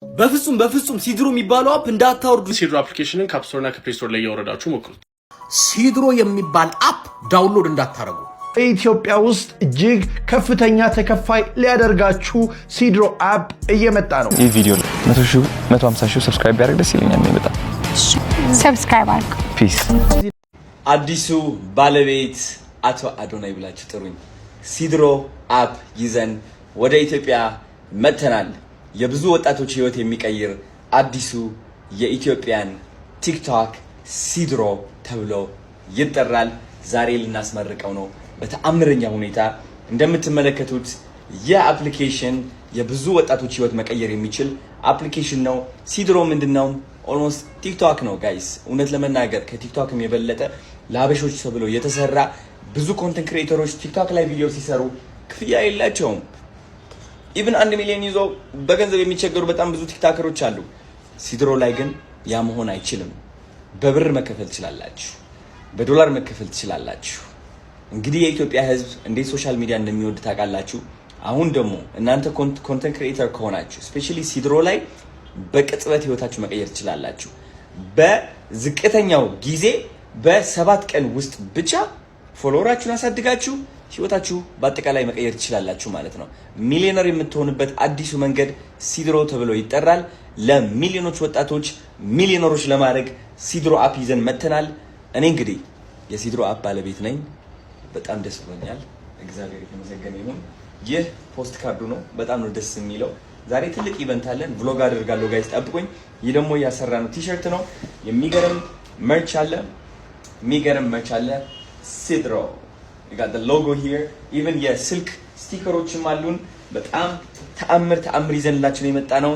በፍጹም ሲድሮ የሚባለው አፕ እንዳታወርዱ። ሲድሮ አፕሊኬሽንን ከአፕ ስቶር እና ከፕሌይ ስቶር ላይ ያወረዳችሁ ሞክሩት። ሲድሮ የሚባል አፕ ዳውንሎድ እንዳታረጉ። በኢትዮጵያ ውስጥ እጅግ ከፍተኛ ተከፋይ ሊያደርጋችሁ ሲድሮ አፕ እየመጣ ነው። ይህ ቪዲዮ 150,000 ሰብስክራይብ ያደርግ ደስ ይለኛል። በጣም ሰብስክራይብ አድርጉ። ፒስ። አዲሱ ባለቤት አቶ አዶናይ ብላችሁ ጥሩኝ። ሲድሮ አፕ ይዘን ወደ ኢትዮጵያ መተናል። የብዙ ወጣቶች ህይወት የሚቀይር አዲሱ የኢትዮጵያን ቲክቶክ ሲድሮ ተብሎ ይጠራል። ዛሬ ልናስመርቀው ነው በተአምረኛ ሁኔታ። እንደምትመለከቱት የአፕሊኬሽን የብዙ ወጣቶች ህይወት መቀየር የሚችል አፕሊኬሽን ነው። ሲድሮ ምንድነው? ኦልሞስት ቲክቶክ ነው ጋይስ። እውነት ለመናገር ከቲክቶክም የበለጠ ለሀበሾች ተብሎ የተሰራ ብዙ ኮንተንት ክሬተሮች ቲክቶክ ላይ ቪዲዮ ሲሰሩ ክፍያ የላቸውም። ኢቭን 1 ሚሊዮን ይዞ በገንዘብ የሚቸገሩ በጣም ብዙ ቲክቶከሮች አሉ። ሲድሮ ላይ ግን ያ መሆን አይችልም። በብር መከፈል ትችላላችሁ፣ በዶላር መከፈል ትችላላችሁ። እንግዲህ የኢትዮጵያ ህዝብ እንዴት ሶሻል ሚዲያ እንደሚወድ ታውቃላችሁ። አሁን ደግሞ እናንተ ኮንተንት ክሬተር ከሆናችሁ ስፔሻሊ ሲድሮ ላይ በቅጽበት ህይወታችሁ መቀየር ትችላላችሁ። በዝቅተኛው ጊዜ በ7 ቀን ውስጥ ብቻ ፎሎወራችሁን አሳድጋችሁ ህይወታችሁ በአጠቃላይ መቀየር ትችላላችሁ ማለት ነው። ሚሊዮነር የምትሆኑበት አዲሱ መንገድ ሲድሮ ተብሎ ይጠራል። ለሚሊዮኖች ወጣቶች ሚሊዮነሮች ለማድረግ ሲድሮ አፕ ይዘን መተናል። እኔ እንግዲህ የሲድሮ አፕ ባለቤት ነኝ። በጣም ደስ ብሎኛል። እግዚአብሔር የተመሰገነ ይሁን። ይህ ፖስት ካርዱ ነው። በጣም ነው ደስ የሚለው። ዛሬ ትልቅ ኢቨንት አለን። ቭሎግ አደርጋለሁ ጋይስ፣ ጠብቁኝ። ይህ ደግሞ ያሰራነው ቲሸርት ነው። የሚገርም መርች አለ። ሲድሮ you got the logo here. even የስልክ ስቲከሮችም አሉን። በጣም ተአምር ይዘንላችሁ ነው የመጣነው።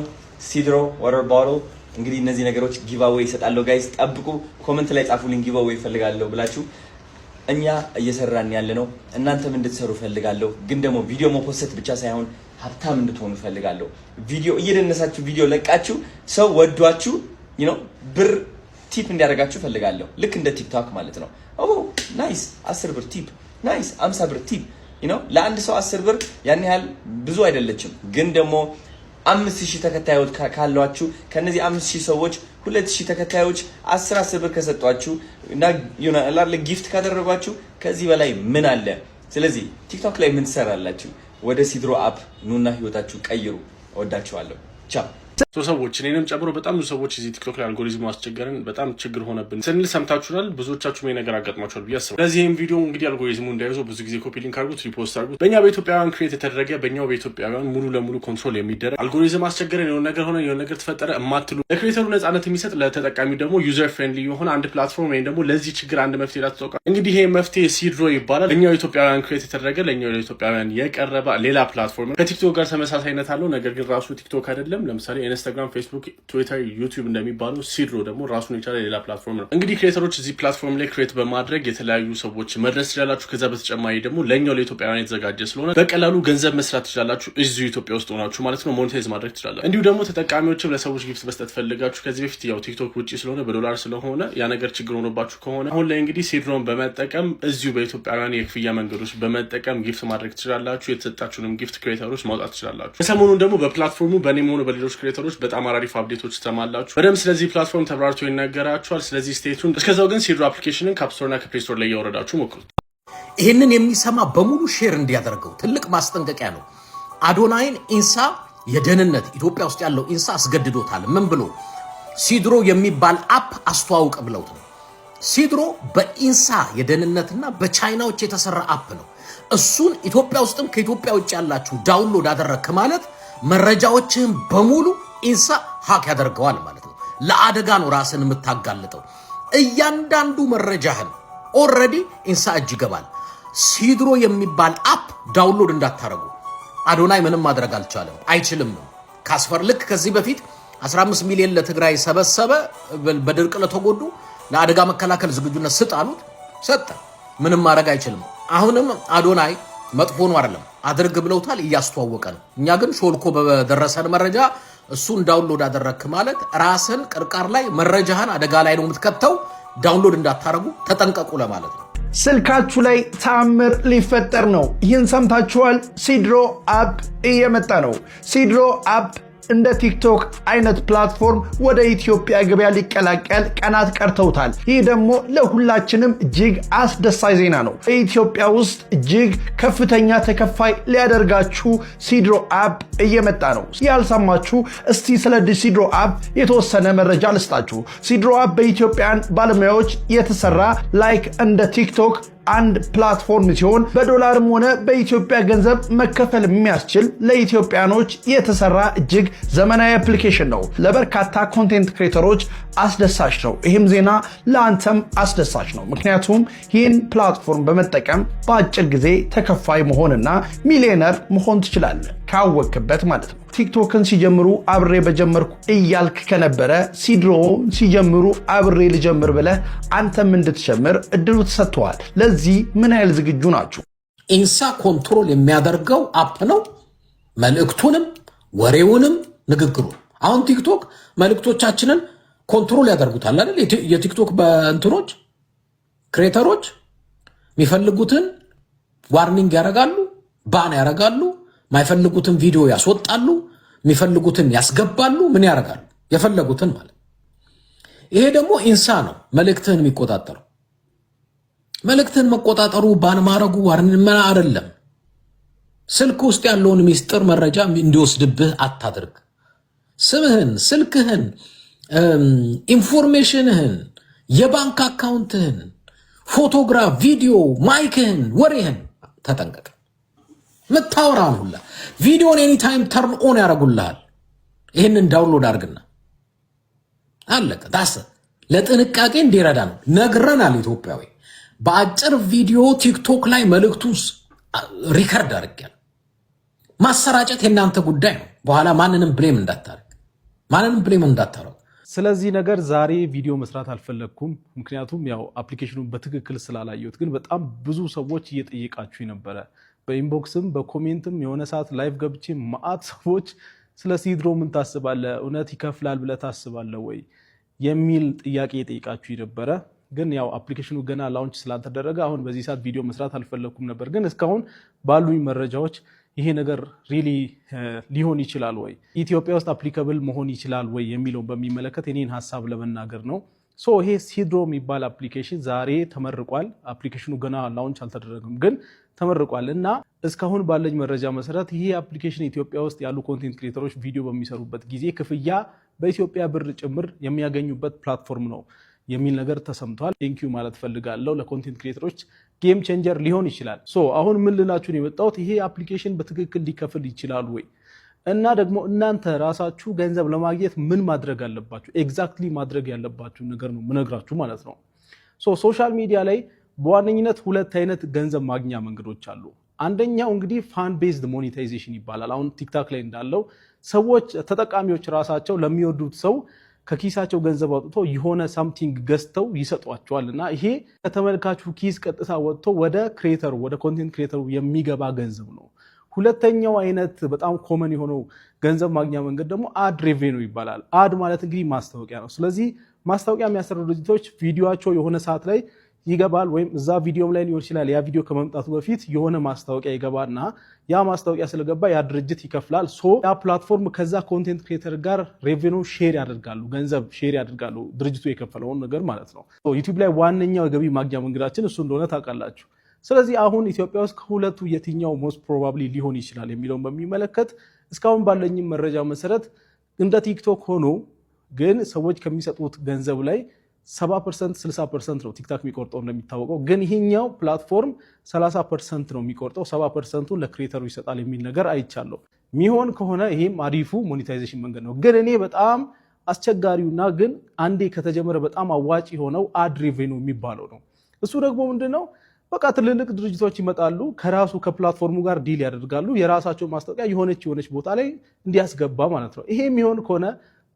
ሲድሮ ዋተር ቦትል። እንግዲህ እነዚህ ነገሮች ጊቫዌይ ይሰጣለሁ ጋይስ፣ ጠብቁ። ኮሜንት ላይ ጻፉልኝ ጊቫዌይ ፈልጋለሁ ብላችሁ። እኛ እየሰራን ያለ ነው፣ እናንተም እንድትሰሩ ፈልጋለሁ። ግን ደግሞ ቪዲዮ መፖስት ብቻ ሳይሆን ሀብታም እንድትሆኑ ፈልጋለሁ። ቪዲዮ እየደነሳችሁ ቪዲዮ ለቃችሁ ሰው ወዷችሁ ብር ቲፕ እንዲያደርጋችሁ ፈልጋለሁ። ልክ እንደ ቲክቶክ ማለት ነው። ኦ ናይስ 10 ብር ቲፕ፣ ናይስ 50 ብር ቲፕ። ለአንድ ሰው 10 ብር ያን ያህል ብዙ አይደለችም። ግን ደግሞ 5000 ተከታዮች ካሏችሁ ከነዚህ 5000 ሰዎች 2000 ተከታዮች 10 ብር ከሰጧችሁ እና ጊፍት ካደረጓችሁ ከዚህ በላይ ምን አለ? ስለዚህ ቲክቶክ ላይ ምን ትሰራላችሁ? ወደ ሲድሮ አፕ ኑና ህይወታችሁ ቀይሩ። እወዳችኋለሁ። ቻው። ሰዎች እኔንም ጨምሮ በጣም ብዙ ሰዎች እዚህ ቲክቶክ ላይ አልጎሪዝሙ አስቸገረን በጣም ችግር ሆነብን ስንል ሰምታችኋል። ብዙዎቻችሁም ነገር አጋጥሟችኋል ብዬ አስባለሁ። ለዚህም ቪዲዮ እንግዲህ አልጎሪዝሙ እንዳይዞ ብዙ ጊዜ ኮፒ ሊንክ አድርጉት፣ ሪፖስት አድርጉት። በእኛ በኢትዮጵያውያን ክሬት የተደረገ በእኛው በኢትዮጵያውያን ሙሉ ለሙሉ ኮንትሮል የሚደረግ አልጎሪዝም አስቸገረን፣ የሆነ ነገር ሆነ፣ የሆነ ነገር ተፈጠረ እማትሉ ለክሬተሩ ነፃነት የሚሰጥ ለተጠቃሚው ደግሞ ዩዘር ፍሬንድሊ የሆነ አንድ ፕላትፎርም ወይም ደግሞ ለዚህ ችግር አንድ መፍትሄ ላትጠቃ እንግዲህ ይሄ መፍትሄ ሲድሮ ይባላል። ለእኛው ኢትዮጵያውያን ክሬት የተደረገ ለእኛው ኢትዮጵያውያን የቀረበ ሌላ ፕላትፎርም ከቲክቶክ ጋር ተመሳሳይነት አለው። ነገር ግን ራሱ ቲክቶክ አይደለም። ለምሳሌ ኢንስታግራም፣ ፌስቡክ፣ ትዊተር፣ ዩቲዩብ እንደሚባለው ሲድሮ ደግሞ ራሱን የቻለ ሌላ ፕላትፎርም ነው። እንግዲህ ክሬተሮች እዚህ ፕላትፎርም ላይ ክሬት በማድረግ የተለያዩ ሰዎች መድረስ ትችላላችሁ። ከዛ በተጨማሪ ደግሞ ለኛው ለኢትዮጵያውያን የተዘጋጀ ስለሆነ በቀላሉ ገንዘብ መስራት ትችላላችሁ። እዚሁ ኢትዮጵያ ውስጥ ሆናችሁ ማለት ነው። ሞኔታይዝ ማድረግ ትችላላችሁ። እንዲሁ ደግሞ ተጠቃሚዎችም ለሰዎች ጊፍት መስጠት ፈልጋችሁ ከዚህ በፊት ያው ቲክቶክ ውጪ ስለሆነ በዶላር ስለሆነ ያ ነገር ችግር ሆኖባችሁ ከሆነ አሁን ላይ እንግዲህ ሲድሮን በመጠቀም እዚሁ በኢትዮጵያውያን የክፍያ መንገዶች በመጠቀም ጊፍት ማድረግ ትችላላችሁ። የተሰጣችሁንም ጊፍት ክሬተሮች ማውጣት ትችላላችሁ። ከሰሞኑን ደግሞ በፕላትፎርሙ በእኔም ሆነ በሌሎች ክሬተሮች በጣም አሪፍ አፕዴቶች ተማላችሁ። በደምብ ስለዚህ ፕላትፎርም ተብራርቶ ይነገራችኋል። ስለዚህ ስቴቱን እስከዛው ግን ሲድሮ አፕሊኬሽንን ከአፕ ስቶር እና ከፕሌይ ስቶር ላይ ያወረዳችሁ ሞክሩት። ይህንን የሚሰማ በሙሉ ሼር እንዲያደርገው ትልቅ ማስጠንቀቂያ ነው። አዶናይን ኢንሳ የደህንነት ኢትዮጵያ ውስጥ ያለው ኢንሳ አስገድዶታል። ምን ብሎ? ሲድሮ የሚባል አፕ አስተዋውቅ ብለውት ነው። ሲድሮ በኢንሳ የደህንነትና በቻይናዎች የተሰራ አፕ ነው። እሱን ኢትዮጵያ ውስጥም ከኢትዮጵያ ውጭ ያላችሁ ዳውንሎድ አደረግክ ማለት መረጃዎችህን በሙሉ ኢንሳ ሀክ ያደርገዋል ማለት ነው። ለአደጋ ነው ራስን የምታጋልጠው። እያንዳንዱ መረጃህን ኦልሬዲ ኢንሳ እጅ ይገባል። ሲድሮ የሚባል አፕ ዳውንሎድ እንዳታረጉ። አዶናይ ምንም ማድረግ አልቻለም፣ አይችልም። ካስፈር ልክ ከዚህ በፊት 15 ሚሊዮን ለትግራይ ሰበሰበ፣ በድርቅ ለተጎዱ ለአደጋ መከላከል ዝግጁነት ስጥ አሉት፣ ሰጠ። ምንም ማድረግ አይችልም። አሁንም አዶናይ መጥፎ ነው አይደለም፣ አድርግ ብለውታል፣ እያስተዋወቀ ነው። እኛ ግን ሾልኮ በደረሰን መረጃ እሱን ዳውንሎድ አደረክ ማለት ራስን ቅርቃር ላይ መረጃህን አደጋ ላይ ነው የምትከተው። ዳውንሎድ እንዳታረጉ ተጠንቀቁ ለማለት ነው። ስልካችሁ ላይ ተአምር ሊፈጠር ነው። ይህን ሰምታችኋል። ሲድሮ አፕ እየመጣ ነው። ሲድሮ አፕ እንደ ቲክቶክ አይነት ፕላትፎርም ወደ ኢትዮጵያ ገበያ ሊቀላቀል ቀናት ቀርተውታል። ይህ ደግሞ ለሁላችንም እጅግ አስደሳች ዜና ነው። በኢትዮጵያ ውስጥ እጅግ ከፍተኛ ተከፋይ ሊያደርጋችሁ ሲድሮ አፕ እየመጣ ነው። ያልሰማችሁ እስቲ ስለ ሲድሮ አፕ የተወሰነ መረጃ ልስጣችሁ። ሲድሮ አፕ በኢትዮጵያን ባለሙያዎች የተሰራ ላይክ እንደ ቲክቶክ አንድ ፕላትፎርም ሲሆን በዶላርም ሆነ በኢትዮጵያ ገንዘብ መከፈል የሚያስችል ለኢትዮጵያኖች የተሰራ እጅግ ዘመናዊ አፕሊኬሽን ነው። ለበርካታ ኮንቴንት ክሬተሮች አስደሳች ነው። ይህም ዜና ለአንተም አስደሳች ነው። ምክንያቱም ይህን ፕላትፎርም በመጠቀም በአጭር ጊዜ ተከፋይ መሆንና ሚሊዮነር መሆን ትችላለህ፣ ካወቅበት ማለት ነው። ቲክቶክን ሲጀምሩ አብሬ በጀመርኩ እያልክ ከነበረ ሲድሮ ሲጀምሩ አብሬ ልጀምር ብለህ አንተም እንድትጀምር እድሉ ተሰጥቷል። ለዚህ ምን ያህል ዝግጁ ናችሁ? ኢንሳ ኮንትሮል የሚያደርገው አፕ ነው። መልእክቱንም ወሬውንም ንግግሩን። አሁን ቲክቶክ መልእክቶቻችንን ኮንትሮል ያደርጉታል አይደል? የቲክቶክ በእንትኖች ክሬተሮች የሚፈልጉትን ዋርኒንግ ያደርጋሉ፣ ባን ያደርጋሉ፣ ማይፈልጉትን ቪዲዮ ያስወጣሉ፣ የሚፈልጉትን ያስገባሉ፣ ምን ያደርጋሉ? የፈለጉትን ማለት። ይሄ ደግሞ ኢንሳ ነው መልእክትህን የሚቆጣጠረው። መልእክትህን መቆጣጠሩ ባን ማድረጉ ዋርኒንግ አይደለም። ስልክ ውስጥ ያለውን ሚስጥር መረጃ እንዲወስድብህ አታድርግ። ስምህን፣ ስልክህን፣ ኢንፎርሜሽንህን፣ የባንክ አካውንትህን፣ ፎቶግራፍ፣ ቪዲዮ፣ ማይክህን፣ ወሬህን ተጠንቀቅ። ምታወራን ሁላ ቪዲዮን ኤኒታይም ተርን ኦን ያደርጉልሃል። ይህንን ዳውንሎድ አድርግና አለቀ። ዳስ ለጥንቃቄ እንዲረዳ ነው ነግረናል። ኢትዮጵያዊ በአጭር ቪዲዮ ቲክቶክ ላይ መልእክቱን ሪከርድ አድርጊያለሁ። ማሰራጨት የእናንተ ጉዳይ ነው። በኋላ ማንንም ብሌም እንዳታረጉ። ስለዚህ ነገር ዛሬ ቪዲዮ መስራት አልፈለግኩም። ምክንያቱም ያው አፕሊኬሽኑን በትክክል ስላላየሁት፣ ግን በጣም ብዙ ሰዎች እየጠየቃችሁ ነበረ። በኢንቦክስም በኮሜንትም የሆነ ሰዓት ላይቭ ገብቼ ማአት ሰዎች ስለ ሲድሮ ምን ታስባለህ፣ እውነት ይከፍላል ብለህ ታስባለህ ወይ የሚል ጥያቄ እየጠየቃችሁ ነበረ። ግን ያው አፕሊኬሽኑ ገና ላውንች ስላልተደረገ አሁን በዚህ ሰዓት ቪዲዮ መስራት አልፈለግኩም ነበር። ግን እስካሁን ባሉኝ መረጃዎች ይሄ ነገር ሪሊ ሊሆን ይችላል ወይ፣ ኢትዮጵያ ውስጥ አፕሊካብል መሆን ይችላል ወይ የሚለውን በሚመለከት የኔን ሀሳብ ለመናገር ነው። ይሄ ሲድሮ የሚባል አፕሊኬሽን ዛሬ ተመርቋል። አፕሊኬሽኑ ገና ላውንች አልተደረገም፣ ግን ተመርቋል እና እስካሁን ባለኝ መረጃ መሰረት ይሄ አፕሊኬሽን ኢትዮጵያ ውስጥ ያሉ ኮንቴንት ክሬተሮች ቪዲዮ በሚሰሩበት ጊዜ ክፍያ በኢትዮጵያ ብር ጭምር የሚያገኙበት ፕላትፎርም ነው የሚል ነገር ተሰምቷል። ቴንኪዩ ማለት ፈልጋለሁ። ለኮንቴንት ክሬተሮች ጌም ቼንጀር ሊሆን ይችላል። አሁን ምን ልላችሁን የመጣሁት ይሄ አፕሊኬሽን በትክክል ሊከፍል ይችላል ወይ እና ደግሞ እናንተ ራሳችሁ ገንዘብ ለማግኘት ምን ማድረግ አለባችሁ? ኤግዛክትሊ ማድረግ ያለባችሁ ነገር ነው ምነግራችሁ ማለት ነው። ሶሻል ሚዲያ ላይ በዋነኝነት ሁለት አይነት ገንዘብ ማግኛ መንገዶች አሉ። አንደኛው እንግዲህ ፋን ቤዝድ ሞኔታይዜሽን ይባላል። አሁን ቲክታክ ላይ እንዳለው ሰዎች ተጠቃሚዎች ራሳቸው ለሚወዱት ሰው ከኪሳቸው ገንዘብ አውጥቶ የሆነ ሳምቲንግ ገዝተው ይሰጧቸዋል እና ይሄ ከተመልካቹ ኪስ ቀጥታ ወጥቶ ወደ ክሬተሩ ወደ ኮንቴንት ክሬተሩ የሚገባ ገንዘብ ነው። ሁለተኛው አይነት በጣም ኮመን የሆነው ገንዘብ ማግኛ መንገድ ደግሞ አድ ሬቬኒው ይባላል። አድ ማለት እንግዲህ ማስታወቂያ ነው። ስለዚህ ማስታወቂያ የሚያሰሩ ድርጅቶች ቪዲዮቸው የሆነ ሰዓት ላይ ይገባል፣ ወይም እዛ ቪዲዮም ላይ ሊሆን ይችላል። ያ ቪዲዮ ከመምጣቱ በፊት የሆነ ማስታወቂያ ይገባና ያ ማስታወቂያ ስለገባ ያ ድርጅት ይከፍላል። ያ ፕላትፎርም ከዛ ኮንቴንት ክሬተር ጋር ሬቬኒው ሼር ያደርጋሉ፣ ገንዘብ ሼር ያደርጋሉ፣ ድርጅቱ የከፈለውን ነገር ማለት ነው። ዩቲዩብ ላይ ዋነኛው የገቢ ማግኛ መንገዳችን እሱ እንደሆነ ታውቃላችሁ። ስለዚህ አሁን ኢትዮጵያ ውስጥ ከሁለቱ የትኛው ሞስት ፕሮባብሊ ሊሆን ይችላል የሚለውን በሚመለከት እስካሁን ባለኝም መረጃ መሰረት እንደ ቲክቶክ ሆኖ ግን ሰዎች ከሚሰጡት ገንዘብ ላይ 70% 60% ነው ቲክታክ የሚቆርጠው እንደሚታወቀው። ግን ይሄኛው ፕላትፎርም 30% ነው የሚቆርጠው፣ 70%ን ለክሬተሩ ይሰጣል የሚል ነገር አይቻለሁ። ሚሆን ከሆነ ይሄም አሪፉ ሞኔታይዜሽን መንገድ ነው። ግን እኔ በጣም አስቸጋሪውና ግን አንዴ ከተጀመረ በጣም አዋጭ የሆነው አድ ሬቬኒው የሚባለው ነው። እሱ ደግሞ ምንድነው? በቃ ትልልቅ ድርጅቶች ይመጣሉ፣ ከራሱ ከፕላትፎርሙ ጋር ዲል ያደርጋሉ፣ የራሳቸው ማስታወቂያ የሆነች ቦታ ላይ እንዲያስገባ ማለት ነው። ይሄ የሚሆን ከሆነ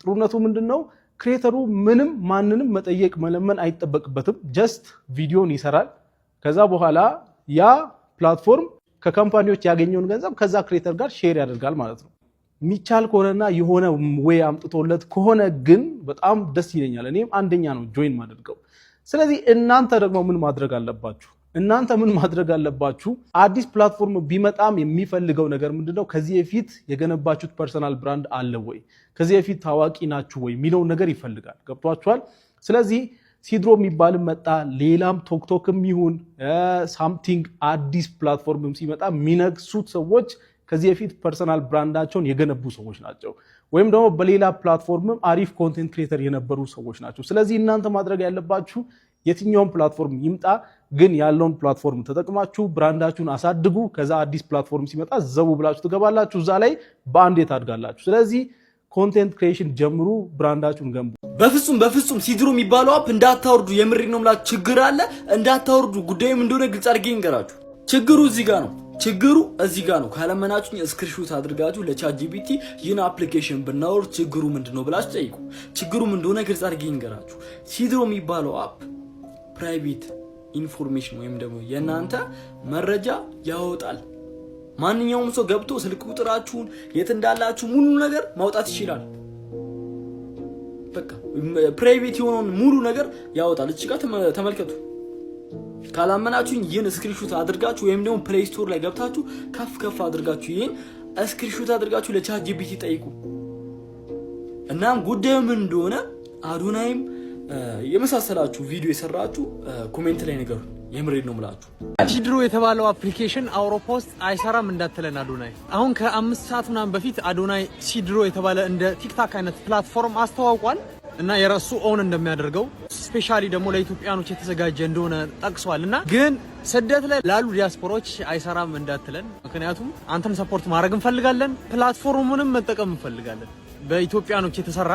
ጥሩነቱ ምንድነው? ክሬተሩ ምንም ማንንም መጠየቅ መለመን አይጠበቅበትም። ጀስት ቪዲዮን ይሰራል። ከዛ በኋላ ያ ፕላትፎርም ከካምፓኒዎች ያገኘውን ገንዘብ ከዛ ክሬተር ጋር ሼር ያደርጋል ማለት ነው። የሚቻል ከሆነና የሆነ ወይ አምጥቶለት ከሆነ ግን በጣም ደስ ይለኛል። እኔም አንደኛ ነው ጆይን ማደርገው። ስለዚህ እናንተ ደግሞ ምን ማድረግ አለባችሁ? እናንተ ምን ማድረግ አለባችሁ? አዲስ ፕላትፎርም ቢመጣም የሚፈልገው ነገር ምንድነው? ከዚህ በፊት የገነባችሁት ፐርሰናል ብራንድ አለ ወይ? ከዚህ በፊት ታዋቂ ናችሁ ወይ የሚለው ነገር ይፈልጋል። ገብቷችኋል? ስለዚህ ሲድሮ የሚባልም መጣ፣ ሌላም ቶክቶክም ይሁን ሳምቲንግ አዲስ ፕላትፎርምም ሲመጣ የሚነግሱት ሰዎች ከዚህ በፊት ፐርሰናል ብራንዳቸውን የገነቡ ሰዎች ናቸው፣ ወይም ደግሞ በሌላ ፕላትፎርምም አሪፍ ኮንቴንት ክሬተር የነበሩ ሰዎች ናቸው። ስለዚህ እናንተ ማድረግ ያለባችሁ የትኛውን ፕላትፎርም ይምጣ ግን ያለውን ፕላትፎርም ተጠቅማችሁ ብራንዳችሁን አሳድጉ። ከዛ አዲስ ፕላትፎርም ሲመጣ ዘቡ ብላችሁ ትገባላችሁ፣ እዛ ላይ በአንዴ ታድጋላችሁ። ስለዚህ ኮንቴንት ክሬሽን ጀምሩ፣ ብራንዳችሁን ገንቡ። በፍጹም ሲድሮ የሚባለው አፕ እንዳታወርዱ። የምሬ ነው የምላችሁ፣ ችግር አለ፣ እንዳታወርዱ። ጉዳዩም እንደሆነ ግልጽ አድርጌ እንገራችሁ። ችግሩ እዚህ ጋር ነው። ካለመናችሁኝ ስክሪንሾት አድርጋችሁ ለቻት ጂፒቲ ይህን አፕሊኬሽን ብናወርድ ችግሩ ምንድነው ብላችሁ ጠይቁ። ችግሩም እንደሆነ ግልጽ አድርጌ እንገራችሁ። ሲድሮ የሚባለው አፕ ፕራይቬት ኢንፎርሜሽን ወይም ደግሞ የእናንተ መረጃ ያወጣል። ማንኛውም ሰው ገብቶ ስልክ ቁጥራችሁን፣ የት እንዳላችሁ ሙሉ ነገር ማውጣት ይችላል። በቃ ፕራይቬት የሆነውን ሙሉ ነገር ያወጣል። እዚህ ጋር ተመልከቱ። ካላመናችሁኝ ይህን ስክሪንሾት አድርጋችሁ ወይም ደግሞ ፕሌይ ስቶር ላይ ገብታችሁ ከፍ አድርጋችሁ ይህን ስክሪንሾት አድርጋችሁ ለቻት ጂፒቲ ጠይቁ። እናም ጉዳዩ ምን እንደሆነ አዶናይም የመሳሰላችሁ ቪዲዮ የሰራችሁ ኮሜንት ላይ ነገሩ። የምሬድ ነው ምላችሁ። ሲድሮ የተባለው አፕሊኬሽን አውሮፓ ውስጥ አይሰራም እንዳትለን አዶናይ። አሁን ከ5 ሰዓት ምናምን በፊት አዶናይ ሲድሮ የተባለ እንደ ቲክታክ አይነት ፕላትፎርም አስተዋውቋል እና የራሱ ኦን እንደሚያደርገው ስፔሻሊ ደግሞ ለኢትዮጵያኖች የተዘጋጀ እንደሆነ ጠቅሷል። እና ግን ስደት ላይ ላሉ ዲያስፖራዎች አይሰራም እንዳትለን፣ ምክንያቱም አንተን ሰፖርት ማድረግ እንፈልጋለን፣ ፕላትፎርሙንም መጠቀም እንፈልጋለን። በኢትዮጵያኖች የተሰራ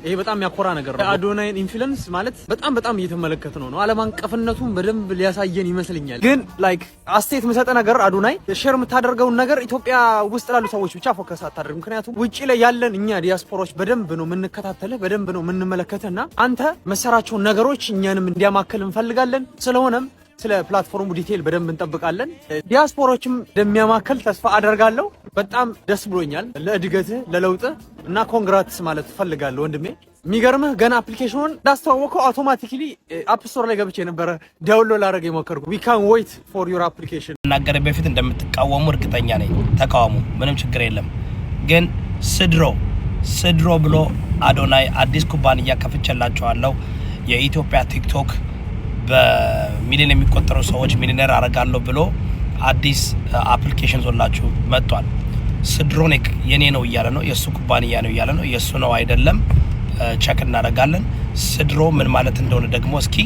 ይሄ በጣም ያኮራ ነገር ነው። አዶናይን ኢንፍሉዌንስ ማለት በጣም እየተመለከተ ነው። ዓለም አቀፍነቱን በደንብ ሊያሳየን ይመስለኛል። ግን ላይክ አስቴት መሰጠ ነገር አዶናይ ሼር የምታደርገውን ነገር ኢትዮጵያ ውስጥ ላሉ ሰዎች ብቻ ፎከስ አታደርግ። ምክንያቱም ውጪ ላይ ያለን እኛ ዲያስፖራዎች በደንብ ነው የምንከታተልህ፣ በደንብ ነው የምንመለከተና አንተ መሰራቸውን ነገሮች እኛንም እንዲያማክል እንፈልጋለን። ስለሆነም ስለ ፕላትፎርሙ ዲቴይል በደንብ እንጠብቃለን። ዲያስፖራዎችም እንደሚያማክል ተስፋ አደርጋለሁ። በጣም ደስ ብሎኛል ለእድገትህ ለለውጥህ እና ኮንግራትስ ማለት ፈልጋለሁ ወንድሜ። የሚገርምህ ገና አፕሊኬሽኑን እንዳስተዋወቀው አውቶማቲካሊ አፕ ስቶር ላይ ገብቼ ነበረ ዳውንሎድ ላደርግ የሞከርኩ። ዊ ካን ዌይት ፎር ዩር አፕሊኬሽን። እናገር በፊት እንደምትቃወሙ እርግጠኛ ነኝ። ተቃወሙ፣ ምንም ችግር የለም። ግን ስድሮ ብሎ አዶናይ አዲስ ኩባንያ ከፍቼላቸዋለሁ የኢትዮጵያ ቲክቶክ በሚሊዮን የሚቆጠሩ ሰዎች ሚሊዮነር አረጋለሁ ብሎ አዲስ አፕሊኬሽን ዞላችሁ መጥቷል። ስድሮኒክ የኔ ነው እያለ ነው፣ የሱ ኩባንያ ነው እያለ ነው። የሱ ነው አይደለም ቸክ እናደርጋለን። ስድሮ ምን ማለት እንደሆነ ደግሞ እስኪ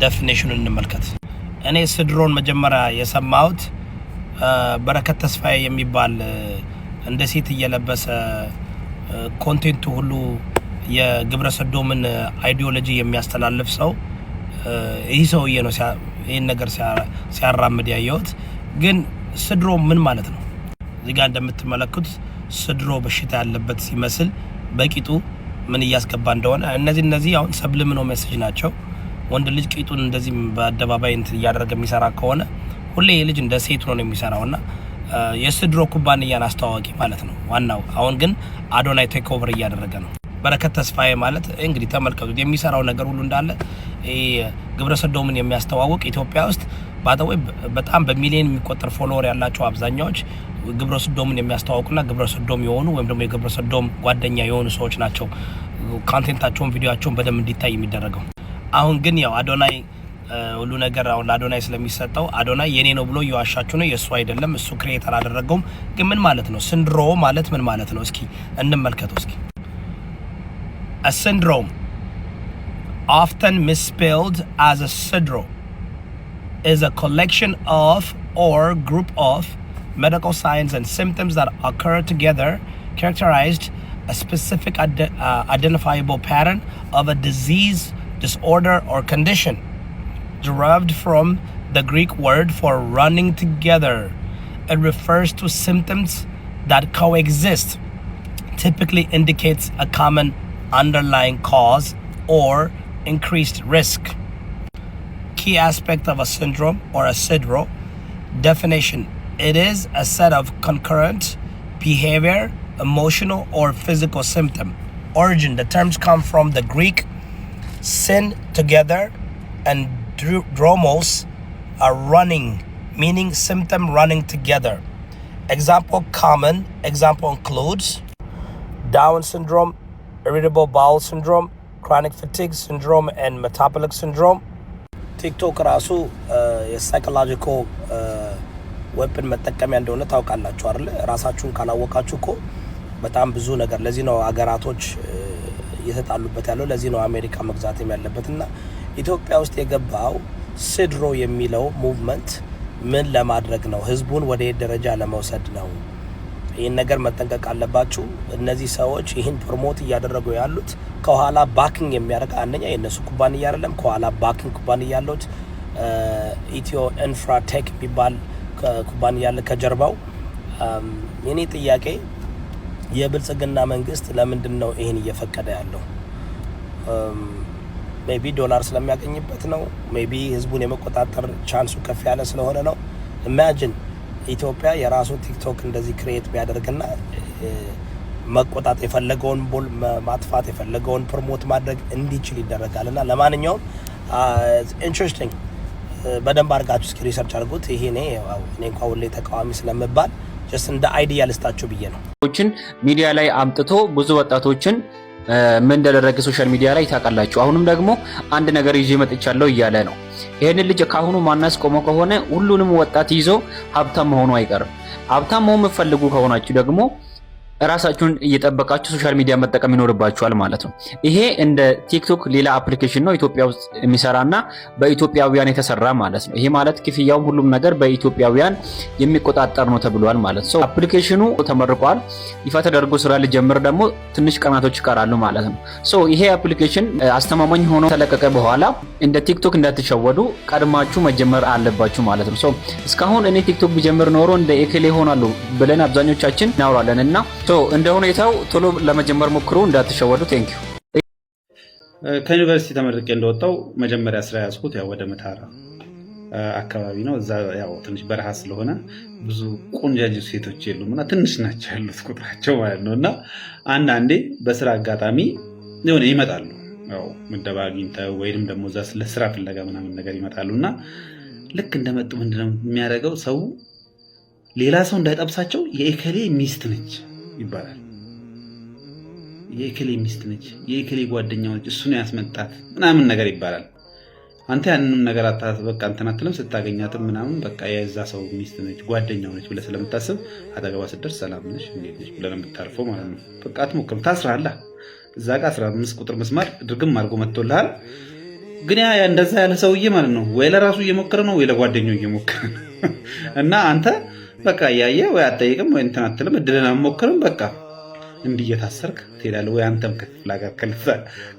ዴፊኒሽኑን እንመልከት። እኔ ስድሮን መጀመሪያ የሰማሁት በረከት ተስፋዬ የሚባል እንደ ሴት እየለበሰ ኮንቴንቱ ሁሉ የግብረ ሰዶምን አይዲዮሎጂ የሚያስተላልፍ ሰው ይህ ሰውዬ ነው ይህን ነገር ሲያራምድ ያየሁት። ግን ስድሮ ምን ማለት ነው? እዚህ ጋር እንደምትመለከቱት ስድሮ በሽታ ያለበት ሲመስል በቂጡ ምን እያስገባ እንደሆነ እነዚህ አሁን ሰብልምኖ ሜሴጅ ናቸው። ወንድ ልጅ ቂጡን እንደዚህ በአደባባይ እንትን እያደረገ የሚሰራ ከሆነ ሁሌ የልጅ እንደ ሴት ነው የሚሰራውና የስድሮ ኩባንያን አስተዋዋቂ ማለት ነው ዋናው። አሁን ግን አዶናይ ቴክ ኦቨር እያደረገ ነው። በረከት ተስፋዬ ማለት እንግዲህ ተመልከቱት የሚሰራው ነገር ሁሉ እንዳለ ግብረ ሰዶምን የሚያስተዋውቅ ኢትዮጵያ ውስጥ ባጠው በጣም በሚሊዮን የሚቆጠር ፎሎወር ያላቸው አብዛኛዎች ግብረ ሰዶምን የሚያስተዋውቁና ግብረ ሰዶም የሆኑ ወይም ደግሞ የግብረ ሰዶም ጓደኛ የሆኑ ሰዎች ናቸው ኮንቴንታቸውን ቪዲዮአቸውን በደንብ እንዲታይ የሚደረገው። አሁን ግን ያው አዶናይ ሁሉ ነገር አሁን ለአዶናይ ስለሚሰጠው አዶናይ የኔ ነው ብሎ እየዋሻችሁ ነው። የሱ አይደለም፣ እሱ ክሬተር አላደረገውም። ግን ምን ማለት ነው? ስንድሮ ማለት ምን ማለት ነው? እስኪ እንመልከተው እስኪ። A syndrome, often misspelled as a syndrome, is a collection of or group of medical signs and symptoms that occur together, characterized a specific identifiable pattern of a disease, disorder, or condition. Derived from the Greek word for running together, it refers to symptoms that coexist, typically indicates a common underlying cause or increased risk. Key aspect of a syndrome or a SIDRO. Definition: it is a set of concurrent behavior, emotional or physical symptom. Origin: the terms come from the Greek syn, together, and prodromos are running, meaning symptom running together. Example common, example includes Down syndrome, irritable bowel syndrome, chronic fatigue syndrome, and metabolic syndrome. ቲክቶክ ራሱ የሳይኮሎጂካል ዌፐን መጠቀሚያ እንደሆነ ታውቃላችሁ አይደል? ራሳችሁን ካላወቃችሁ እኮ በጣም ብዙ ነገር ለዚህ ነው አገራቶች እየተጣሉበት ያለው። ለዚህ ነው አሜሪካ መግዛትም ያለበትና ኢትዮጵያ ውስጥ የገባው ሲድሮ የሚለው ሙቭመንት ምን ለማድረግ ነው? ህዝቡን ወደ ደረጃ ለመውሰድ ነው። ይህን ነገር መጠንቀቅ አለባችሁ። እነዚህ ሰዎች ይህን ፕሮሞት እያደረጉ ያሉት ከኋላ ባኪንግ የሚያደርግ አንደኛ የእነሱ ኩባንያ አይደለም፣ ከኋላ ባኪንግ ኩባንያ ያለው ኢትዮ ኢንፍራቴክ የሚባል ኩባንያ ያለ ከጀርባው። የኔ ጥያቄ የብልጽግና መንግስት ለምንድን ነው ይህን እየፈቀደ ያለው? ሜቢ ዶላር ስለሚያገኝበት ነው። ሜቢ ህዝቡን የመቆጣጠር ቻንሱ ከፍ ያለ ስለሆነ ነው። ኢማጂን ኢትዮጵያ የራሱ ቲክቶክ እንደዚህ ክሬት ቢያደርግና መቆጣጠር የፈለገውን ቦል ማጥፋት የፈለገውን ፕሮሞት ማድረግ እንዲችል ይደረጋልና ለማንኛውም ኢንትረስቲንግ በደንብ አድርጋችሁ እስኪ ሪሰርች አድርጉት። ይሄ እኔ እንኳን ሁሌ ተቃዋሚ ስለምባል ጀስት እንደ አይዲያ ልስጣችሁ ብዬ ነው። ሚዲያ ላይ አምጥቶ ብዙ ወጣቶችን ምን እንደደረገ ሶሻል ሚዲያ ላይ ታውቃላችሁ። አሁንም ደግሞ አንድ ነገር ይዤ መጥቻለሁ እያለ ነው። ይሄን ልጅ ካሁኑ ማናስቆመው ከሆነ ሁሉንም ወጣት ይዞ ሀብታም መሆኑ አይቀርም። ሀብታም መሆን የምትፈልጉ ከሆናችሁ ደግሞ ራሳችሁን እየጠበቃችሁ ሶሻል ሚዲያ መጠቀም ይኖርባችኋል ማለት ነው። ይሄ እንደ ቲክቶክ ሌላ አፕሊኬሽን ነው ኢትዮጵያ ውስጥ የሚሰራና በኢትዮጵያውያን የተሰራ ማለት ነው። ይሄ ማለት ክፍያው ሁሉም ነገር በኢትዮጵያውያን የሚቆጣጠር ነው ተብሏል ማለት ነው። አፕሊኬሽኑ ተመርቋል። ይፋ ተደርጎ ስራ ሊጀምር ደግሞ ትንሽ ቀናቶች ይቀራሉ ማለት ነው። ይሄ አፕሊኬሽን አስተማማኝ ሆኖ ተለቀቀ በኋላ እንደ ቲክቶክ እንዳትሸወዱ ቀድማችሁ መጀመር አለባችሁ ማለት ነው። እስካሁን እኔ ቲክቶክ ቢጀምር ኖሮ እንደ ኤኬሌ ሆናሉ ብለን አብዛኞቻችን እናወራለንና እንደ ሁኔታው ቶሎ ለመጀመር ሞክሩ፣ እንዳትሸወዱ። ቴንክ ዩ። ከዩኒቨርሲቲ ተመርቄ እንደወጣው መጀመሪያ ስራ ያዝኩት ያው ወደ መታራ አካባቢ ነው። እዛ ያው ትንሽ በረሃ ስለሆነ ብዙ ቆንጃጅ ሴቶች የሉምና ትንሽ ናቸው ያሉት ቁጥራቸው ማለት ነውና አንዳንዴ በስራ አጋጣሚ የሆነ ይመጣሉ። ያው ምደባ አግኝተው ወይንም ደግሞ እዛ ለስራ ፍለጋ ምናምን ነገር ይመጣሉና ልክ እንደመጡ ምንድነው የሚያደርገው ሰው ሌላ ሰው እንዳይጠብሳቸው የኤከሌ ሚስት ነች ይባላል። የኤከሌ ሚስት ነች፣ የኤከሌ ጓደኛው ነች፣ እሱ ነው ያስመጣት ምናምን ነገር ይባላል። አንተ ያንንም ነገር በቃ እንትን አትልም። ስታገኛትም ምናምን በቃ የዛ ሰው ሚስት ነች ጓደኛው ነች ብለህ ስለምታስብ አጠገቧ ስትደርስ ሰላም ነሽ እንዴት ነሽ ብለህ የምታርፈው ማለት ነው። በቃ አትሞክርም፣ ታስራለህ። እዛ ጋር 15 ቁጥር መስማር ድርግም አድርጎ መጥቶልሃል። ግን ያ እንደዛ ያለ ሰውዬ ማለት ነው ወይ ለራሱ እየሞከረ ነው ወይ ለጓደኛው እየሞከረ ነው እና አንተ በቃ ያየ ወይ አትጠይቅም ወይ እንትን አትልም፣ እድልን አትሞክርም። በቃ እንዲህ እየታሰርክ ትሄዳለህ ወይ አንተም ከፍላ ጋር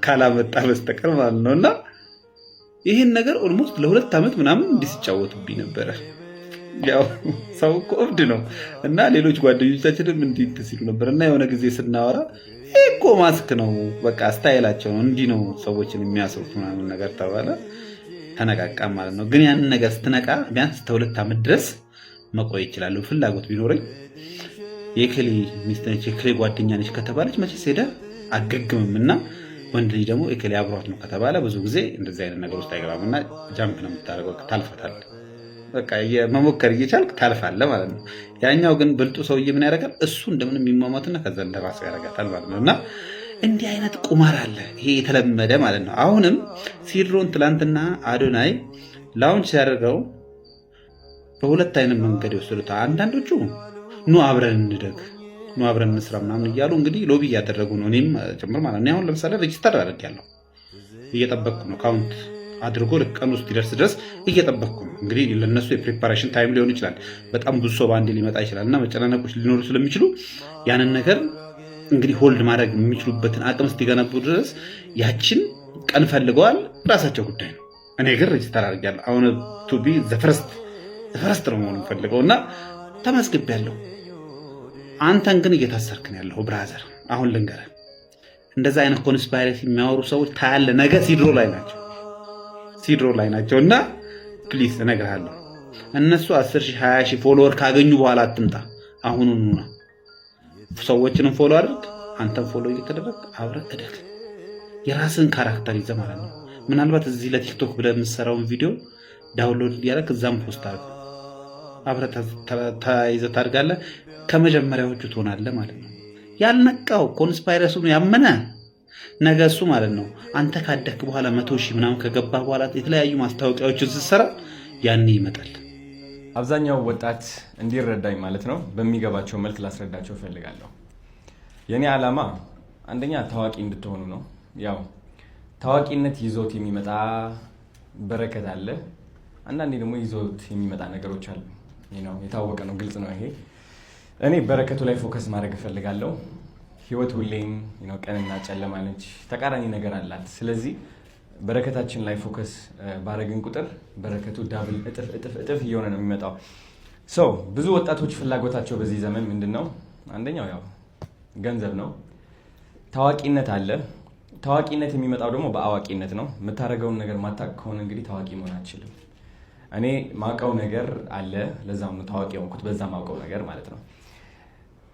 ካላመጣ በስተቀር ማለት ነውና ይህን ነገር ኦልሞስት ለ2 ዓመት ምናምን እንዲህ ሲጫወቱብኝ ነበረ። ያው ሰው እኮ እብድ ነው እና ሌሎች ጓደኞቻችንም እንዲህ ሲሉ ነበር እና የሆነ ጊዜ ስናወራ እኮ ማስክ ነው በቃ ስታይላቸው ነው እንዲህ ነው ሰዎችን የሚያስሩት ምናምን ነገር ተባለ። ተነቃቃ ማለት ነው። ግን ያንን ነገር ስትነቃ ቢያንስ እስከ2 ዓመት ድረስ መቆየት ይችላል። ፍላጎት ቢኖረኝ የክሌ ሚስት ነች የክሌ ጓደኛ ነች ከተባለች መቼስ ሄደ አገግምም እና ወንድ ልጅ ደግሞ የክሌ አብሯት ነው ከተባለ ብዙ ጊዜ እንደዚህ አይነት ነገር ውስጥ አይገባም እና ጃምፕ ነው የምታደርገው፣ ታልፈታለህ። በቃ መሞከር እየቻልክ ታልፋለህ ማለት ነው። ያኛው ግን ብልጡ ሰውዬ ምን ያደርጋል? እሱ እንደምንም የሚሟሟትና ከዛ ለራሱ ያደርጋታል ማለት ነው። እና እንዲህ አይነት ቁማር አለ። ይሄ የተለመደ ማለት ነው። አሁንም ሲድሮን ትላንትና አዶናይ ላውንች ሲያደርገው በሁለት አይነት መንገድ ይወስዱታል። አንዳንዶቹ ኑ አብረን እንደግ፣ ኑ አብረን እንስራ ምናምን እያሉ እንግዲህ ሎቢ እያደረጉ ነው። እኔም ጭምር ማለት ነው። አሁን ለምሳሌ ሬጂስተር አድርጌያለሁ፣ እየጠበቅኩ ነው። ካውንት አድርጎ ቀን ውስጥ ሊደርስ ድረስ እየጠበቅኩ ነው። እንግዲህ ለነሱ የፕሪፓሬሽን ታይም ሊሆን ይችላል። በጣም ብዙ ሰው በአንዴ ሊመጣ ይችላል እና መጨናነቆች ሊኖሩ ስለሚችሉ ያንን ነገር እንግዲህ ሆልድ ማድረግ የሚችሉበትን አቅም እስኪገነቡ ድረስ ያችን ቀን ፈልገዋል። ራሳቸው ጉዳይ ነው። እኔ ግን ሬጂስተር አድርጌያለሁ። አሁን ቱ ቢ ዘፈረስት ነው መሆኑ ፈልገው እና ተመስግቤያለሁ። አንተን ግን እየታሰርክ ነው ያለው ብራዘር። አሁን ልንገርህ፣ እንደዛ አይነት ኮንስፓይሬሲ የሚያወሩ ሰዎች ታያለህ። ነገ ሲድሮ ላይ ናቸው እና ፕሊዝ እነግርሃለሁ፣ እነሱ 10,000 20,000 ፎሎወር ካገኙ በኋላ አትምጣ። አሁኑኑ ነው ሰዎችንም ፎሎ አድርግ፣ አንተም ፎሎ እየተደረግ አብረህ እደግ። የራስን ካራክተር ይዘህ ማለት ነው። ምናልባት እዚህ ለቲክቶክ ብለህ የምትሰራውን ቪዲዮ ዳውንሎድ እያደረግ እዛም ፖስት አድርግ፣ አብረህ ተያይዘህ ታድጋለህ። ከመጀመሪያዎቹ ትሆናለህ ማለት ነው። ያልነቃው ኮንስፓይረሱን ያመነ ነገ እሱ ማለት ነው አንተ ካደክ በኋላ 100,000 ምናምን ከገባ በኋላ የተለያዩ ማስታወቂያዎችን ስትሰራ ያኔ ይመጣል። አብዛኛው ወጣት እንዲረዳኝ ማለት ነው በሚገባቸው መልክ ላስረዳቸው እፈልጋለሁ። የኔ ዓላማ አንደኛ ታዋቂ እንድትሆኑ ነው። ያው ታዋቂነት ይዞት የሚመጣ በረከት አለ፣ አንዳንዴ ደግሞ ይዞት የሚመጣ ነገሮች አሉ። የታወቀ ነው፣ ግልጽ ነው ይሄ። እኔ በረከቱ ላይ ፎከስ ማድረግ እፈልጋለሁ። ህይወት ሁሌም ቀንና ጨለማ ነች፣ ተቃራኒ ነገር አላት። ስለዚህ በረከታችን ላይ ፎከስ ባረግን ቁጥር በረከቱ ዳብል እጥፍ እየሆነ ነው የሚመጣው። ብዙ ወጣቶች ፍላጎታቸው በዚህ ዘመን ምንድነው? አንደኛው ያው ገንዘብ ነው። ታዋቂነት አለ። ታዋቂነት የሚመጣው ደግሞ በአዋቂነት ነው። የምታደርገውን ነገር ማታውቅ ከሆነ እንግዲህ ታዋቂ መሆን አትችልም። እኔ ማውቀው ነገር አለ፣ ለዛም ነው ታዋቂ የሆንኩት፣ በዛ ማውቀው ነገር ማለት ነው።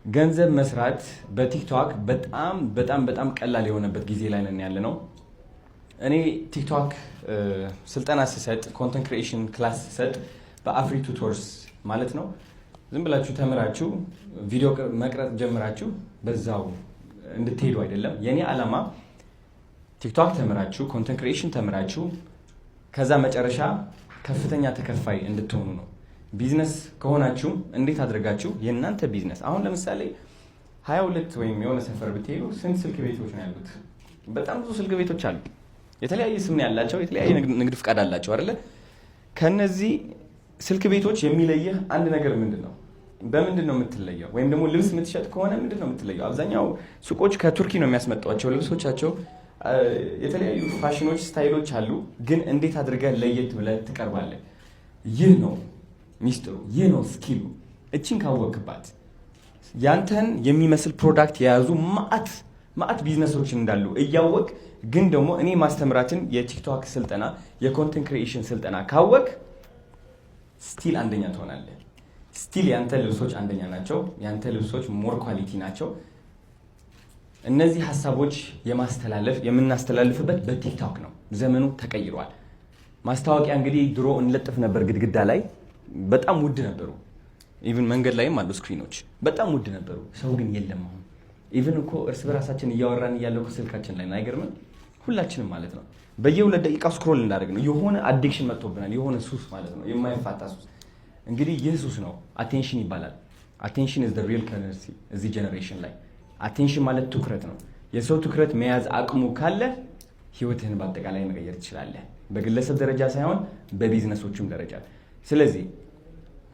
ገንዘብ መስራት በቲክቶክ በጣም በጣም በጣም ቀላል የሆነበት ጊዜ ላይ ነን ያለ ነው። እኔ ቲክቶክ ስልጠና ስሰጥ፣ ኮንተንት ክሪኤሽን ክላስ ስሰጥ በአፍሪ ቱቶርስ ማለት ነው ዝም ብላችሁ ተምራችሁ ቪዲዮ መቅረጽ ጀምራችሁ በዛው እንድትሄዱ አይደለም። የኔ ዓላማ ቲክቶክ ተምራችሁ ኮንተንት ክሪኤሽን ተምራችሁ ከዛ መጨረሻ ከፍተኛ ተከፋይ እንድትሆኑ ነው። ቢዝነስ ከሆናችሁ እንዴት አድርጋችሁ የእናንተ ቢዝነስ አሁን ለምሳሌ 22 ወይም የሆነ ሰፈር ብትሄዱ ስንት ስልክ ቤቶች ነው ያሉት? በጣም ብዙ ስልክ ቤቶች አሉ። የተለያየ ስም ያላቸው የተለያየ ንግድ ፍቃድ አላቸው አይደለ? ከነዚህ ስልክ ቤቶች የሚለየህ አንድ ነገር ምንድን ነው? በምንድን ነው የምትለየው? ወይም ደግሞ ልብስ የምትሸጥ ከሆነ ምንድን ነው የምትለየው? አብዛኛው ሱቆች ከቱርኪ ነው የሚያስመጧቸው ልብሶቻቸው። የተለያዩ ፋሽኖች፣ ስታይሎች አሉ። ግን እንዴት አድርገህ ለየት ብለህ ትቀርባለህ? ይህ ነው ሚስጥሩ፣ ይህ ነው ስኪሉ። እችን ካወቅባት ያንተን የሚመስል ፕሮዳክት የያዙ ማአት ቢዝነሶችን እንዳሉ እያወቅ ግን ደግሞ እኔ ማስተምራትን የቲክቶክ ስልጠና የኮንተንት ክሪኤሽን ስልጠና ካወቅ ስቲል አንደኛ ትሆናለህ። ስቲል ያንተ ልብሶች አንደኛ ናቸው። ያንተ ልብሶች ሞር ኳሊቲ ናቸው። እነዚህ ሀሳቦች የምናስተላልፍበት በቲክቶክ ነው። ዘመኑ ተቀይሯል። ማስታወቂያ እንግዲህ ድሮ እንለጥፍ ነበር ግድግዳ ላይ፣ በጣም ውድ ነበሩ። ኢቭን መንገድ ላይም አሉ ስክሪኖች፣ በጣም ውድ ነበሩ። ሰው ግን የለም አሁን። ኢቭን እኮ እርስ በራሳችን እያወራን እያለው ስልካችን ላይ ነው። አይገርምም? ሁላችንም ማለት ነው በየ2 ደቂቃ ስክሮል እንዳደረግ ነው። የሆነ አዲክሽን መጥቶብናል፣ የሆነ ሱስ ማለት ነው፣ የማይፋታ ሱስ። እንግዲህ ይህ ሱስ ነው፣ አቴንሽን ይባላል። አቴንሽን ኢዝ ዘ ሪል ከረንሲ እዚህ ጀነሬሽን ላይ። አቴንሽን ማለት ትኩረት ነው። የሰው ትኩረት መያዝ አቅሙ ካለ ህይወትህን በአጠቃላይ መቀየር ትችላለህ፣ በግለሰብ ደረጃ ሳይሆን በቢዝነሶችም ደረጃ። ስለዚህ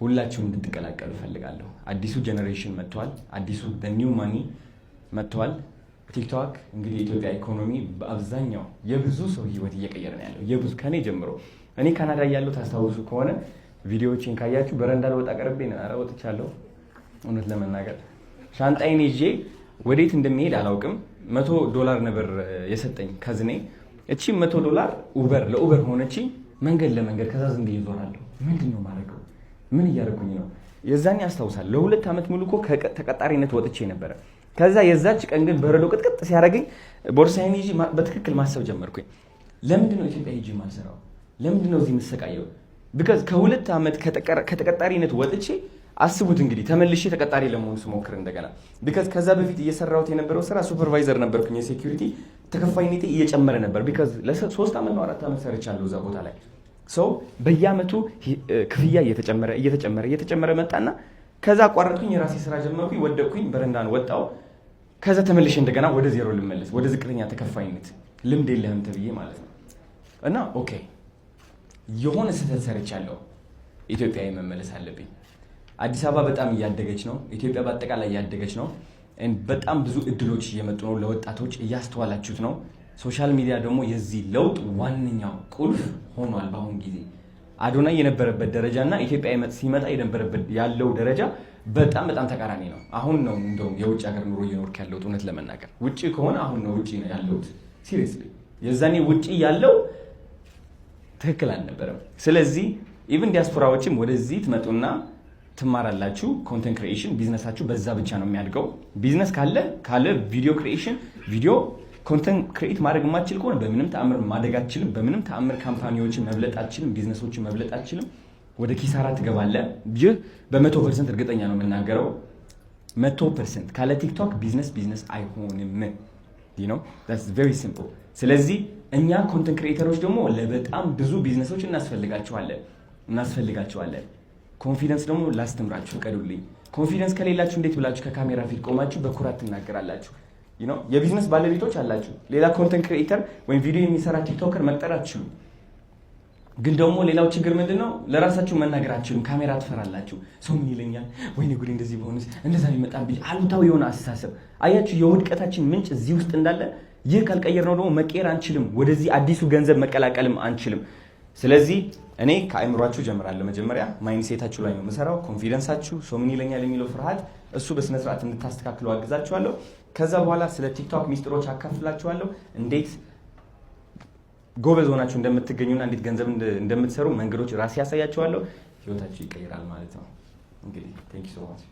ሁላችሁም እንድትቀላቀሉ እፈልጋለሁ። አዲሱ ጀነሬሽን መጥቷል። አዲሱ ኒው ማኒ መጥቷል። ቲክቶክ እንግዲህ የኢትዮጵያ ኢኮኖሚ በአብዛኛው የብዙ ሰው ህይወት እየቀየረ ነው ያለው፣ የብዙ ከኔ ጀምሮ። እኔ ካናዳ ያለው ታስታውሱ ከሆነ ቪዲዮዎችን ካያችሁ በረንዳ ልወጣ ቀርቤ ነው። ኧረ ወጥቻለሁ። እውነት ለመናገር ሻንጣይን ይዤ ወዴት እንደሚሄድ አላውቅም። $100 ነበር የሰጠኝ ከዝኔ። እቺ $100 ለኡበር ሆነች መንገድ ለመንገድ። ከዛ ዝም ብዬ እዞራለሁ። ምንድን ነው ማድረገው? ምን እያደረኩኝ ነው? የዛኔ አስታውሳለሁ ለ2 ዓመት ሙሉ እኮ ከተቀጣሪነት ወጥቼ ነበረ። ከዛ የዛች ቀን ግን በረዶ ቅጥቅጥ ሲያደርገኝ ቦርሳዬን ይዤ በትክክል ማሰብ ጀመርኩኝ። ለምንድን ነው ኢትዮጵያ ሄጄ ማልሰራው? ለምንድን ነው እዚህ የምሰቃየው? ቢካዝ ከ2 ዓመት ከተቀጣሪነት ወጥቼ አስቡት እንግዲህ ተመልሼ ተቀጣሪ ለመሆን ስሞክር እንደገና። ቢካዝ ከዛ በፊት እየሰራሁት የነበረው ስራ ሱፐርቫይዘር ነበርኩኝ። የሴኩሪቲ ተከፋይነቴ እየጨመረ ነበር። ቢካዝ ለ3 ዓመት ነው 4 ዓመት ሰርቻለሁ እዛ ቦታ ላይ። ሰው በየአመቱ ክፍያ እየተጨመረ መጣና ከዛ አቋረጥኩኝ። የራሴ ስራ ጀመርኩኝ፣ ወደቅኩኝ፣ በረንዳን ወጣው። ከዛ ተመልሼ እንደገና ወደ ዜሮ ልመለስ፣ ወደ ዝቅተኛ ተከፋይነት። ልምድ የለህም ተብዬ ማለት ነው። እና ኦኬ የሆነ ስህተት ሰርቻለሁ፣ ኢትዮጵያ መመለስ አለብኝ። አዲስ አበባ በጣም እያደገች ነው፣ ኢትዮጵያ በአጠቃላይ እያደገች ነው። በጣም ብዙ እድሎች እየመጡ ነው ለወጣቶች፣ እያስተዋላችሁት ነው። ሶሻል ሚዲያ ደግሞ የዚህ ለውጥ ዋነኛው ቁልፍ ሆኗል። በአሁን ጊዜ አዶናይ የነበረበት ደረጃ እና ኢትዮጵያ ሲመጣ የነበረበት ያለው ደረጃ በጣም በጣም ተቃራኒ ነው። አሁን ነው እንደውም የውጭ ሀገር ኑሮ እየኖርክ ያለሁት። እውነት ለመናገር ውጭ ከሆነ አሁን ነው ውጭ ያለሁት። ሲሪየስሊ የዛኔ ውጭ ያለው ትክክል አልነበረም። ስለዚህ ኢቭን ዲያስፖራዎችም ወደዚህ ትመጡና ትማራላችሁ። ኮንተንት ክሪኤሽን ቢዝነሳችሁ በዛ ብቻ ነው የሚያድገው። ቢዝነስ ካለ ቪዲዮ ክሪኤሽን፣ ቪዲዮ ኮንተንት ክሬት ማድረግ የማትችል ከሆነ በምንም ተአምር ማደግ አትችልም። በምንም ተአምር ካምፓኒዎችን መብለጥ አትችልም። ቢዝነሶችን መብለጥ አትችልም። ወደ ኪሳራ ትገባለህ። ይህ በ100% እርግጠኛ ነው የምናገረው። 100% ካለ ቲክቶክ ቢዝነስ አይሆንም። that's very simple። ስለዚህ እኛ ኮንተንት ክሬተሮች ደግሞ ለበጣም ብዙ ቢዝነሶች እናስፈልጋቸዋለን። ኮንፊደንስ ደግሞ ላስተምራችሁ ቀዱልኝ። ኮንፊደንስ ከሌላችሁ እንዴት ብላችሁ ከካሜራ ፊት ቆማችሁ በኩራት ትናገራላችሁ? የቢዝነስ ባለቤቶች አላችሁ። ሌላ ኮንተንት ክሬተር ወይም ቪዲዮ የሚሰራ ቲክቶከር መቅጠር አትችሉም። ግን ደግሞ ሌላው ችግር ምንድነው? ለራሳችሁ መናገር አትችሉም። ካሜራ ትፈራላችሁ። ሰው ምን ይለኛል፣ ወይኔ ጉዴ፣ እንደዚህ በሆነስ፣ እንደዛ ቢመጣብኝ፣ አሉታዊ የሆነ አስተሳሰብ። አያችሁ የውድቀታችን ምንጭ እዚህ ውስጥ እንዳለ። ይህ ካልቀየርነው ደግሞ መቀየር አንችልም። ወደዚህ አዲሱ ገንዘብ መቀላቀልም አንችልም። ስለዚህ እኔ ከአእምሯችሁ ጀምራለሁ። መጀመሪያ ማይንድሴታችሁ ላይ ነው የምሰራው። ኮንፊደንሳችሁ፣ ሰው ምን ይለኛል የሚለው ፍርሃት፣ እሱ በስነ ስርዓት እንድታስተካክሉ አግዛችኋለሁ። ከዛ በኋላ ስለ ቲክቶክ ሚስጥሮች አካፍላችኋለሁ። እንዴት ጎበዝ ሆናችሁ እንደምትገኙና እንዴት ገንዘብ እንደምትሰሩ መንገዶች ራሴ ያሳያችኋለሁ። ህይወታችሁ ይቀይራል ማለት ነው። እንግዲህ ቴንክ ዩ ሶ ማች